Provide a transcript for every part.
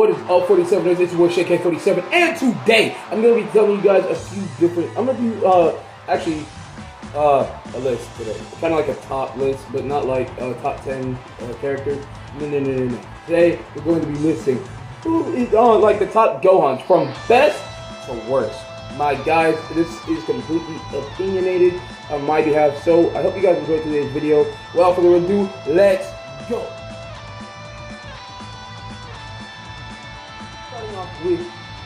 What is up, 47ers? It's your boy ShakeK47, and today I'm gonna be telling you guys a few different. I'm gonna do a list today, kind of like a top list, but not like top 10 characters. No. Today we're going to be listing who is on like the top Gohans from best to worst. My guys, this is completely opinionated on my behalf, so I hope you guys enjoyed today's video. Without further ado, let's go. Starting off with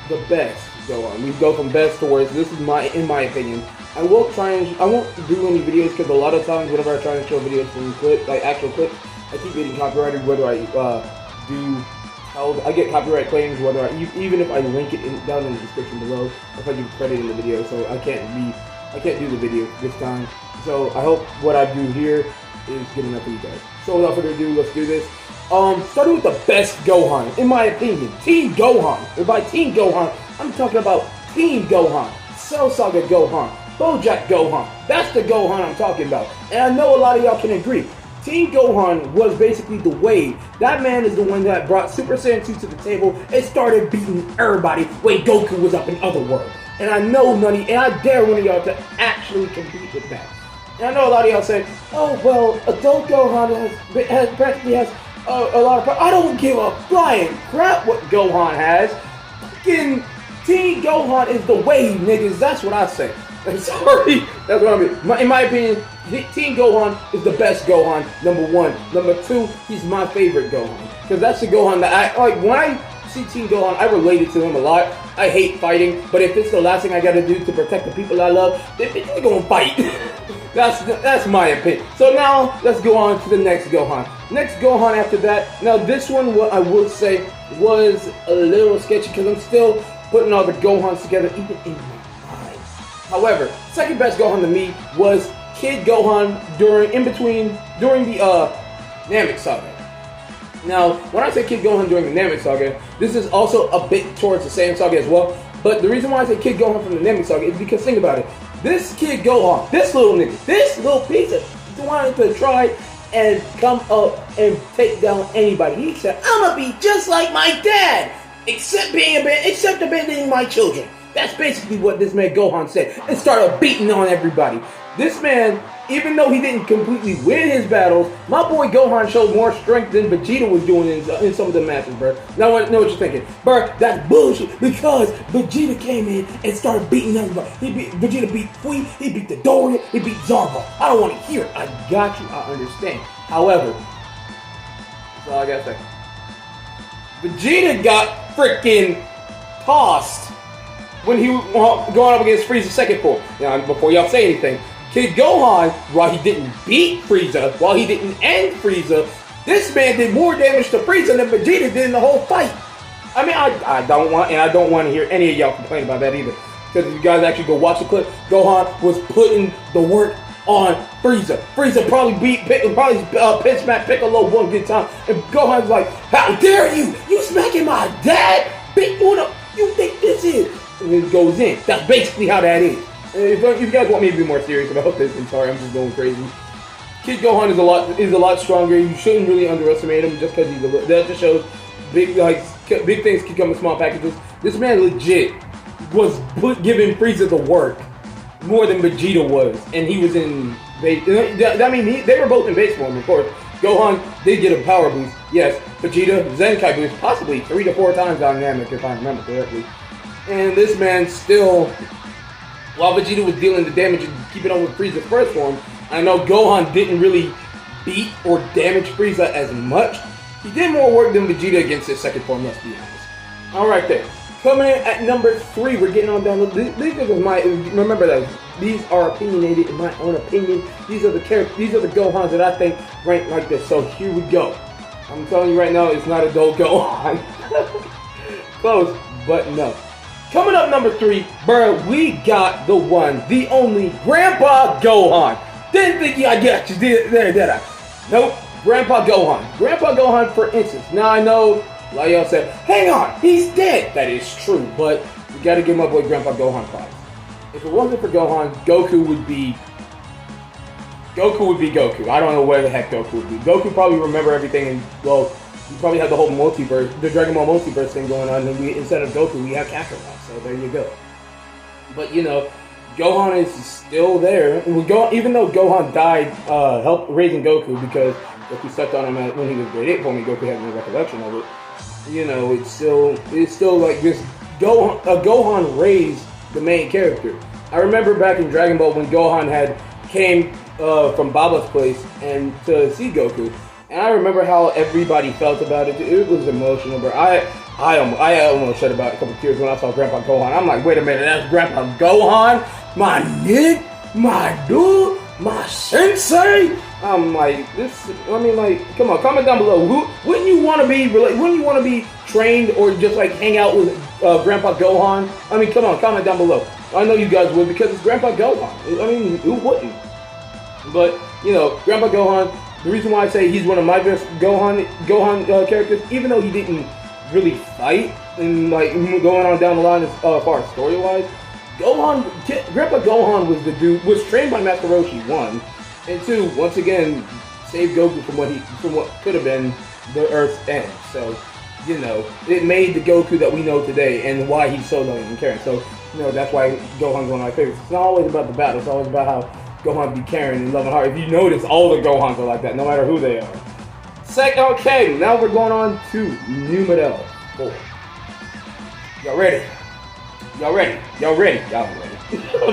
the best Gohan. We go from best to worst. This is in my opinion. I won't do any videos because a lot of times whenever I try to show videos from clips, like actual clips, I keep getting copyrighted. Whether I I get copyright claims whether even if I link it down in the description below, if I give credit in the video, so I can't do the video this time. So I hope what I do here is good enough for you guys. So without further ado, let's do this. Starting with the best Gohan, in my opinion, Team Gohan. And by Team Gohan, I'm talking about Team Gohan, Cell Saga Gohan, BoJack Gohan. That's the Gohan I'm talking about. And I know a lot of y'all can agree. Team Gohan was basically the wave. That man is the one that brought Super Saiyan 2 to the table and started beating everybody when Goku was up in Otherworld. And I know and I dare one of y'all to actually compete with that. And I know a lot of y'all say, oh well, adult Gohan practically has a lot of. I don't give a flying crap what Gohan has. Fucking Team Gohan is the wave, niggas. That's what I say. I'm sorry, that's what I mean. In my opinion, Team Gohan is the best Gohan, number one. Number two, he's my favorite Gohan. Because that's the Gohan that I like. When I see Team Gohan, I related to him a lot. I hate fighting, but if it's the last thing I gotta do to protect the people I love, then they're gonna fight. That's my opinion. So now, let's go on to the next Gohan. Next Gohan after that, now this one, what I would say, was a little sketchy because I'm still putting all the Gohans together, even in my mind. However, second best Gohan to me was Kid Gohan during the Namek Saga. Now, when I say Kid Gohan during the Namek Saga, this is also a bit towards the Saiyan Saga as well. But the reason why I say Kid Gohan from the Namek Saga is because think about it. This Kid Gohan, this little nigga, this little piece of wanted to try and come up and take down anybody. He said, "I'm gonna be just like my dad, except abandoning my children." That's basically what this man Gohan said, and started beating on everybody. This man, even though he didn't completely win his battles, my boy Gohan showed more strength than Vegeta was doing in some of the matches, bro. Now I know what you're thinking. Bro, that's bullshit, because Vegeta came in and started beating everybody. Vegeta beat Fui, he beat the Doria, he beat Zarba. I don't want to hear it. I got you, I understand. However, that's all I gotta say. Vegeta got freaking tossed when he was going up against Frieza's second form. Now, before y'all say anything, Kid Gohan, while he didn't beat Frieza, while he didn't end Frieza, this man did more damage to Frieza than Vegeta did in the whole fight. I mean, I don't want to hear any of y'all complain about that either. Because if you guys actually go watch the clip, Gohan was putting the work on Frieza. Frieza probably pitch smack Piccolo one good time, and Gohan's like, "How dare you? You smacking my dad? Bitch, what you think this is?" And it goes in. That's basically how that is. If you guys want me to be more serious about this, I'm sorry, I'm just going crazy. Kid Gohan is a lot stronger. You shouldn't really underestimate him just because that just shows big things can come in small packages. This man legit was giving Frieza the work more than Vegeta was, and he was in base. I mean, they were both in base form, of course. Gohan did get a power boost, yes. Vegeta Zenkai boost, possibly 3 to 4 times dynamic if I remember correctly. And this man still, while Vegeta was dealing the damage and keeping on with Frieza's first form, I know Gohan didn't really beat or damage Frieza as much. He did more work than Vegeta against his second form, let's be honest. Alright then, coming in at number 3, we're getting on down. Remember that, these are opinionated in my own opinion. These are the Gohans that I think rank like this. So here we go. I'm telling you right now, it's not adult Gohan. Close, but no. Coming up number 3, bro, we got the one, the only, Grandpa Gohan. Didn't think I got you, did I? Nope, Grandpa Gohan. Grandpa Gohan, for instance. Now I know, like y'all said, hang on, he's dead. That is true, but we gotta give my boy Grandpa Gohan props. If it wasn't for Gohan, Goku would be Goku. I don't know where the heck Goku would be. Goku probably remember everything and, well, you probably have the whole multiverse, the Dragon Ball multiverse thing going on, and instead of Goku, we have Kakarot. So there you go. But you know, Gohan is still there. Even though Gohan died, helped raising Goku because Goku stepped on him when he was grade 8 for me. Goku had no recollection of it. You know, it's still like this. Gohan raised the main character. I remember back in Dragon Ball when Gohan came from Baba's place and to see Goku, and I remember how everybody felt about it. It was emotional, but I almost shed about a couple of tears when I saw Grandpa Gohan. I'm like, wait a minute, that's Grandpa Gohan, my Nick, my dude, my sensei. I'm like, come on, comment down below. Wouldn't you want to be trained or just like hang out with Grandpa Gohan? I mean, come on, comment down below. I know you guys would because it's Grandpa Gohan. I mean, who wouldn't? But you know, Grandpa Gohan. The reason why I say he's one of my best Gohan characters, even though he didn't really fight and like going on down the line as far as story wise, Grandpa Gohan was trained by Master Roshi, 1, and 2, once again saved Goku from what could have been the Earth's end. So you know, it made the Goku that we know today and why he's so loving and caring. So you know, that's why Gohan's one of my favorites. It's not always about the battle, it's always about how Gohan be caring and loving heart. If you notice, all the Gohans are like that, no matter who they are. Okay, now we're going on to numero 4. Y'all ready? I'm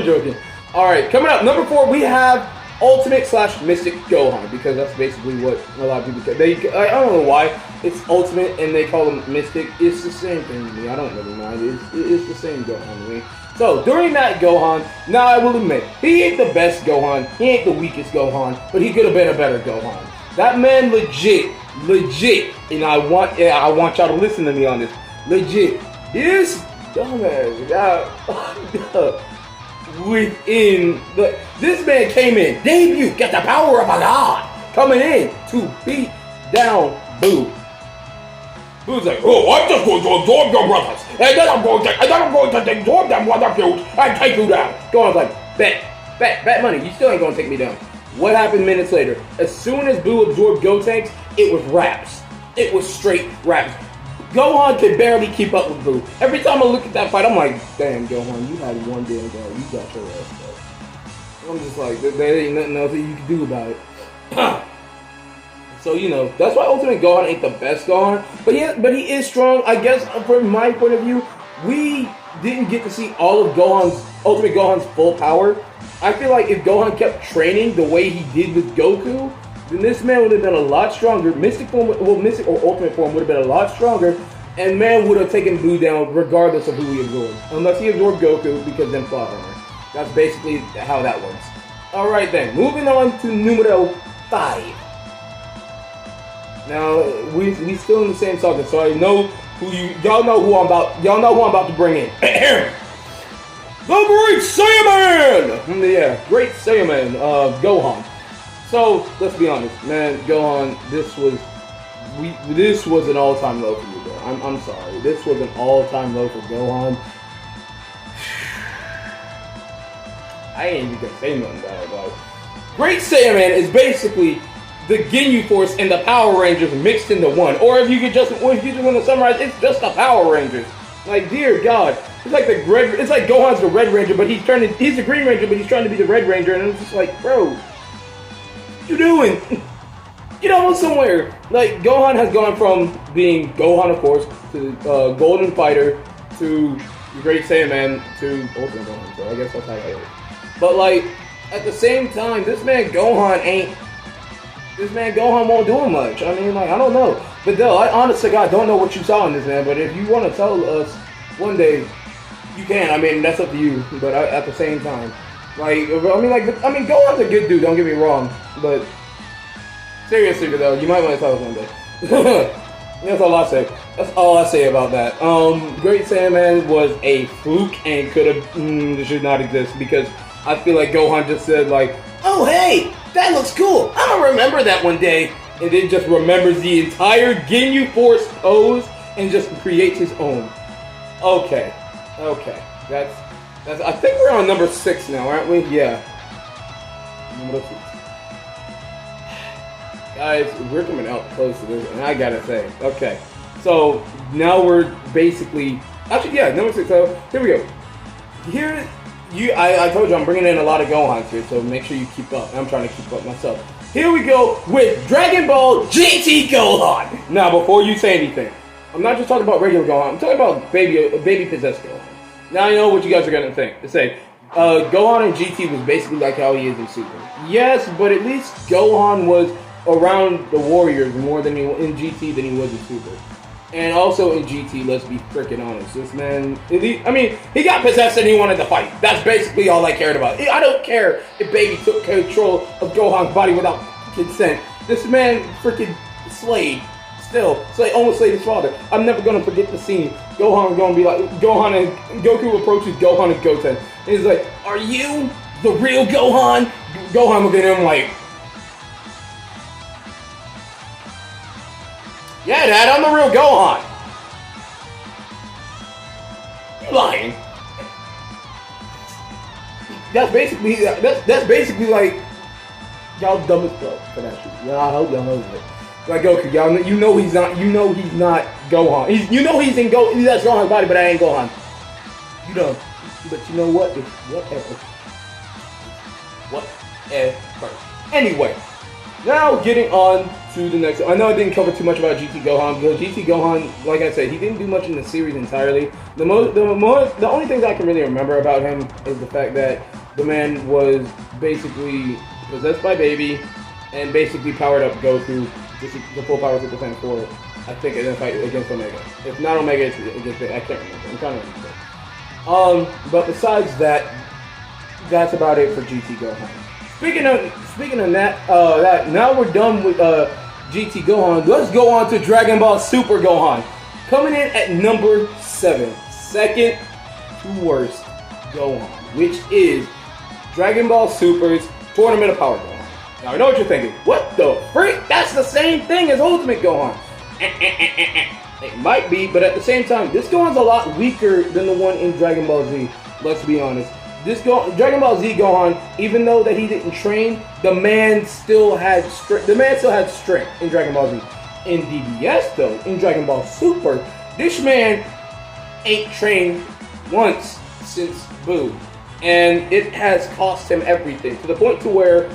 joking. Alright, coming up, number 4, we have Ultimate/Mystic Gohan, because that's basically what a lot of people I don't know why it's Ultimate and they call him Mystic. It's the same thing to me. I don't really mind. It's the same Gohan to me. So, during that Gohan, now I will admit, he ain't the best Gohan, he ain't the weakest Gohan, but he could have been a better Gohan. That man legit, and I want y'all to listen to me on this, legit, this dumbass got this man came in, debut, got the power of a god, coming in to beat down Boo. Boo's like, oh, I'm just going to absorb your brothers, and then I'm going to absorb them while they're cute and take you down. Gohan's like, bet money, you still ain't going to take me down. What happened minutes later? As soon as Boo absorbed Gotenks, it was raps. It was straight raps. Gohan could barely keep up with Boo. Every time I look at that fight, I'm like, damn, Gohan, you had one damn guy. You got your ass, bro. I'm just like, there ain't nothing else that you can do about it. So, you know, that's why Ultimate Gohan ain't the best Gohan. But he is strong. I guess, from my point of view, we didn't get to see all of Ultimate Gohan's full power. I feel like if Gohan kept training the way he did with Goku, then this man would have been a lot stronger. Mystic or Ultimate form would have been a lot stronger, and man would have taken Boo down regardless of who he absorbed. Unless he absorbed Goku, because then plot armor. That's basically how that works. Alright then, moving on to numero 5. Now, we still in the same subject, so I know y'all know who I'm about to bring in. The Great Saiyaman! Yeah, Great Saiyaman, Gohan. So, let's be honest, man, Gohan, this was an all-time low for you, bro. I'm sorry. This was an all-time low for Gohan. I ain't even gonna say nothing about it, but Great Saiyaman is basically the Ginyu Force and the Power Rangers mixed into one. Or if you just want to summarize, it's just the Power Rangers. Like, dear God. It's like Gohan's the Red Ranger, but he's the Green Ranger, but he's trying to be the Red Ranger, and it's just like, bro, what you doing? Get on somewhere. Like, Gohan has gone from being Gohan, of course, to Golden Fighter, to Great Saiyaman, to Ultimate Gohan, so I guess that's how that is. But, like, at the same time, this man Gohan won't do much. I mean, like, I don't know. But though, I honestly, God, don't know what you saw in this man, but if you want to tell us one day, you can. I mean, that's up to you. But at the same time, like, Gohan's a good dude. Don't get me wrong. But seriously, though, you might want to tell us one day. That's all I say. That's all I say about that. Great Saiyaman was a fluke and should not exist, because I feel like Gohan just said like, oh hey, that looks cool. I'm gonna remember that one day, and then just remembers the entire Ginyu Force pose and just creates his own. Okay. That's. I think we're on number 6 now, aren't we? Yeah. Number 6. Guys, we're coming out close to this, and I gotta say, okay. So now we're basically, actually, yeah, number 6. So here we go. Here, I told you I'm bringing in a lot of Gohans here, so make sure you keep up. I'm trying to keep up myself. Here we go with Dragon Ball GT Gohan. Now, before you say anything, I'm not just talking about regular Gohan. I'm talking about baby possessed Gohan. Now I know what you guys are gonna think. Say, Gohan in GT was basically like how he is in Super. Yes, but at least Gohan was around the Warriors more than he in GT than he was in Super. And also in GT, let's be freaking honest, this man, I mean, he got possessed and he wanted to fight. That's basically all I cared about. I don't care if Baby took control of Gohan's body without consent. This man freaking slayed. Almost slayed his father. I'm never gonna forget the scene. Gohan gonna be like, Gohan and Goku approaches Gohan and Goten. And he's like, "Are you the real Gohan?" Gohan looked at him like, "Yeah, Dad, I'm the real Gohan." You lying? That's basically like y'all dumb as fuck for that shit. Yeah, I hope y'all know that. Like Goku, y'all, you know he's not Gohan. He's in that's Gohan's body, but I ain't Gohan. You know, but you know what? It's whatever. Anyway, now getting on to the next. I know I didn't cover too much about GT Gohan, but GT Gohan, like I said, he didn't do much in the series entirely. The only things I can really remember about him is the fact that the man was basically possessed by Baby and basically powered up Goku. The full power Super Saiyan 4, I think, in a fight against Omega. If not Omega, it's against I can't remember. I'm trying to remember. But besides that, that's about it for GT Gohan. Speaking of that, now we're done with GT Gohan. Let's go on to Dragon Ball Super Gohan. Coming in at number 7, second to worst Gohan, which is Dragon Ball Super's Tournament of Power Gohan. Now, I know what you're thinking. What the freak? That's the same thing as Ultimate Gohan. It might be, but at the same time, this Gohan's a lot weaker than the one in Dragon Ball Z. Let's be honest. Dragon Ball Z Gohan, even though that he didn't train, the man still had strength. The man still had strength in Dragon Ball Z. In DBS, though, in Dragon Ball Super, this man ain't trained once since Boo, and it has cost him everything to the point to where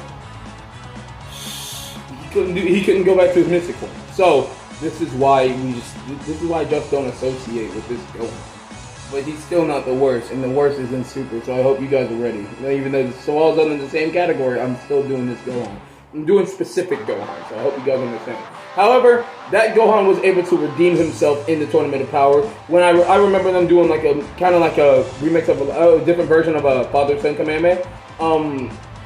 he couldn't go back to his mystic form. So this is why I just don't associate with this Gohan. But he's still not the worst, and the worst is in Super. So I hope you guys are ready. Even though it's all done in the same category, I'm still doing this Gohan. I'm doing specific Gohan, so I hope you guys understand. However, that Gohan was able to redeem himself in the Tournament of Power. When I remember them doing like a kind of like a remix of a different version of a Father-Son Kamehameha.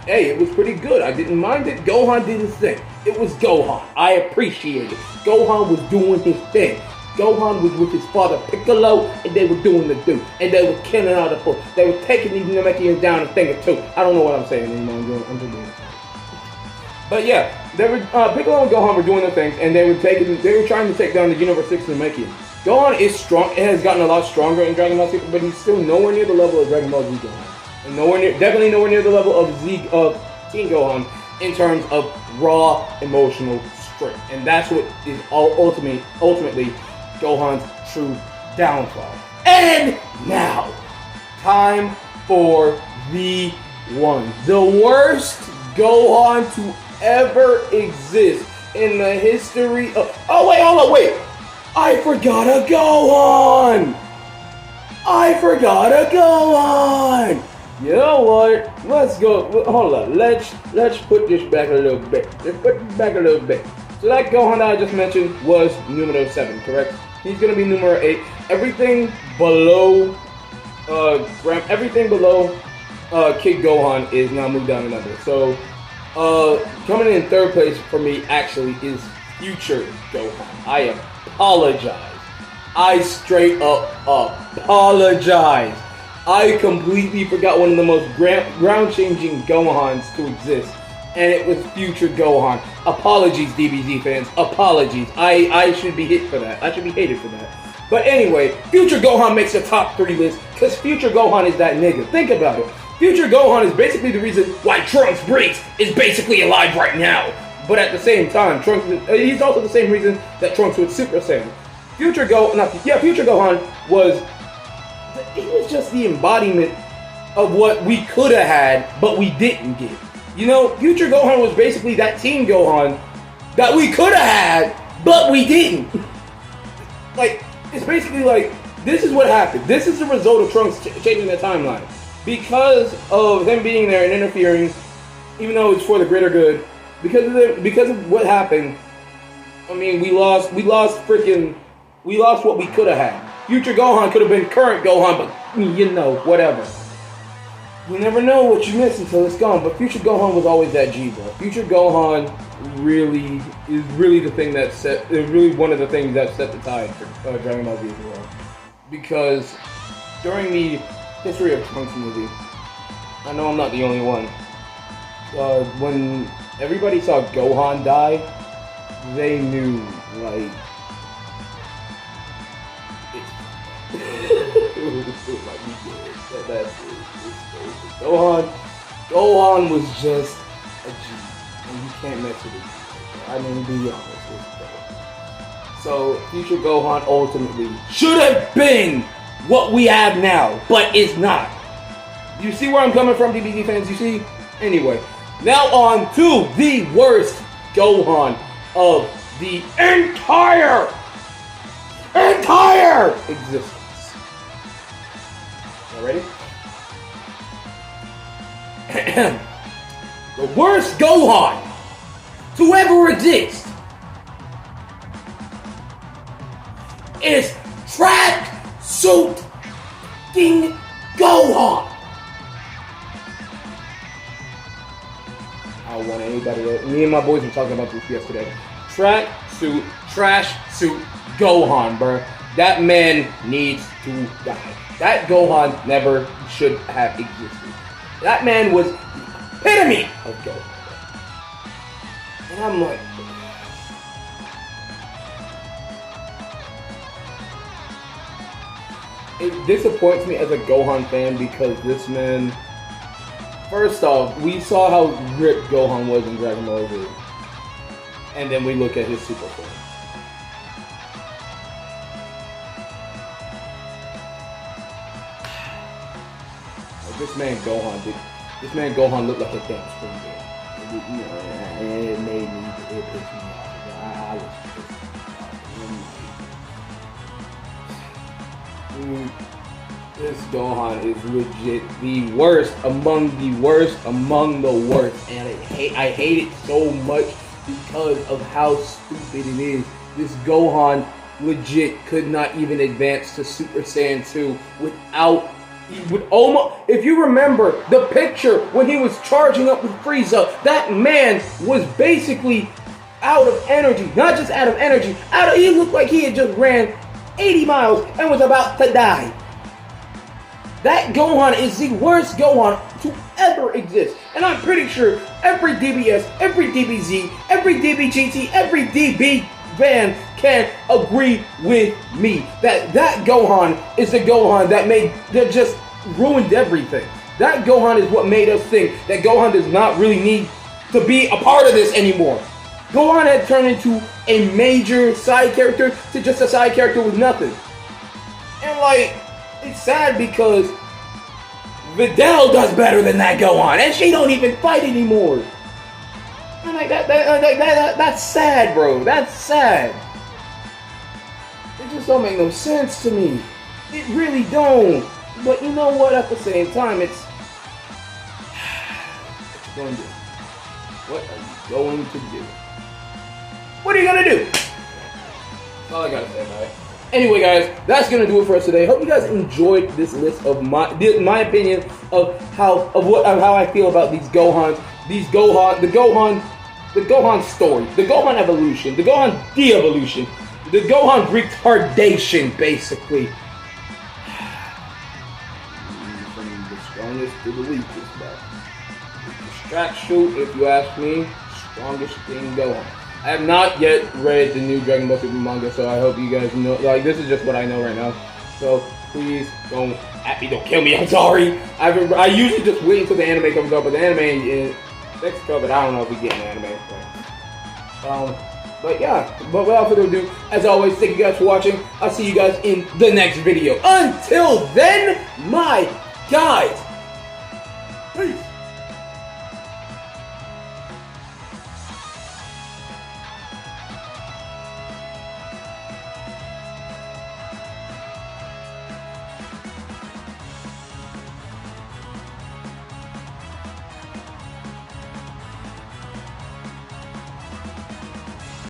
Hey, it was pretty good. I didn't mind it. Gohan did his thing. It was Gohan. I appreciate it. Gohan was doing his thing. Gohan was with his father Piccolo, and they were doing the do. And they were killing all the fools. They were taking these Namekians down a thing or two. I don't know what I'm saying anymore. I'm just doing it. But yeah, Piccolo and Gohan were doing their things, and they were trying to take down the Universe 6 Namekian. Gohan is strong. It has gotten a lot stronger in Dragon Ball Super, but he's still nowhere near the level of Dragon Ball Z Gohan. And definitely nowhere near the level of Teen Gohan in terms of raw emotional strength. And that's what is ultimately Gohan's true downfall. And now, time for the one. The worst Gohan to ever exist in the history of... hold on, wait! I forgot a Gohan! You know what? Let's go. Hold on. Let's put this back a little bit. So that Gohan that I just mentioned was numero 7, correct? He's gonna be numero 8. Everything below Kid Gohan is now moved down a number. So coming in third place for me actually is Future Gohan. I apologize. I straight up apologize. I completely forgot one of the most ground-changing Gohans to exist, and it was Future Gohan. Apologies, DBZ fans. Apologies. I should be hit for that. I should be hated for that. But anyway, Future Gohan makes the top 3 list because Future Gohan is that nigga. Think about it. Future Gohan is basically the reason why Trunks Briggs is basically alive right now. But at the same time, Trunks, he's also the same reason that Trunks was Super Saiyan. Future Gohan he was just the embodiment of what we could have had, but we didn't get. You know, Future Gohan was basically that Team Gohan that we could have had, but we didn't. Like, it's basically like, this is what happened. This is the result of Trunks changing the timeline. Because of them being there and interfering, even though it's for the greater good, because of what happened, I mean, we lost what we could have had. Future Gohan could have been current Gohan, but, you know, whatever. You never know what you miss until it's gone, but Future Gohan was always that G, bro. Future Gohan is really the thing that is really one of the things that set the tide for Dragon Ball Z as well. Because during the history of Trunks movie, I know I'm not the only one. When everybody saw Gohan die, they knew, like, Gohan was just a G, and you can't mess with it. I mean, be honest, it's Gohan. So, Future Gohan ultimately should have been what we have now, but it's not. You see where I'm coming from, DBZ fans? You see? Anyway, now on to the worst Gohan of the entire existence. Y'all ready? The worst Gohan to ever exist is Track Suit King Gohan. I don't want anybody else. Me and my boys were talking about this yesterday. Trash suit Gohan, bro. That man needs to die. That Gohan never should have existed. That man was the epitome of Gohan. And I'm like, it disappoints me as a Gohan fan because this man, first off, we saw how ripped Gohan was in Dragon Ball Z. And then we look at his super form. This man Gohan looked like a damn spring game. It made me, it pissed me off. I was pissed off. This Gohan is legit the worst among the worst among the worst. And I hate it so much because of how stupid it is. This Gohan legit could not even advance to Super Saiyan 2 without. If you remember the picture when he was charging up with Frieza, that man was basically out of energy. Not just out of energy, he looked like he had just ran 80 miles and was about to die. That Gohan is the worst Gohan to ever exist. And I'm pretty sure every DBS, every DBZ, every DBGT, every DB fan can agree with me that Gohan is the Gohan that just ruined everything. That Gohan is what made us think that Gohan does not really need to be a part of this anymore. Gohan had turned into a major side character to just a side character with nothing. And like, it's sad because Videl does better than that Gohan, and she don't even fight anymore. And like that's sad, bro. That's sad. It just don't make no sense to me. It really don't. But you know what? At the same time, it's what you going to do? What are you going to do? What are you gonna do? That's all I gotta say about it. Anyway, guys, that's gonna do it for us today. Hope you guys enjoyed this list of my opinion of how I feel about these Gohans, the Gohan story, the Gohan evolution, the Gohan de-evolution, the Gohan retardation, basically. From the strongest to the weakest, but Track Suit, if you ask me, strongest thing Gohan. I have not yet read the new Dragon Ball Super manga, so I hope you guys know. Like, this is just what I know right now. So please don't kill me. I'm sorry. I usually just wait until the anime comes out, but the anime is next cover. I don't know if we get an anime. But yeah, but without further ado, as always, thank you guys for watching. I'll see you guys in the next video. Until then, my guys, peace.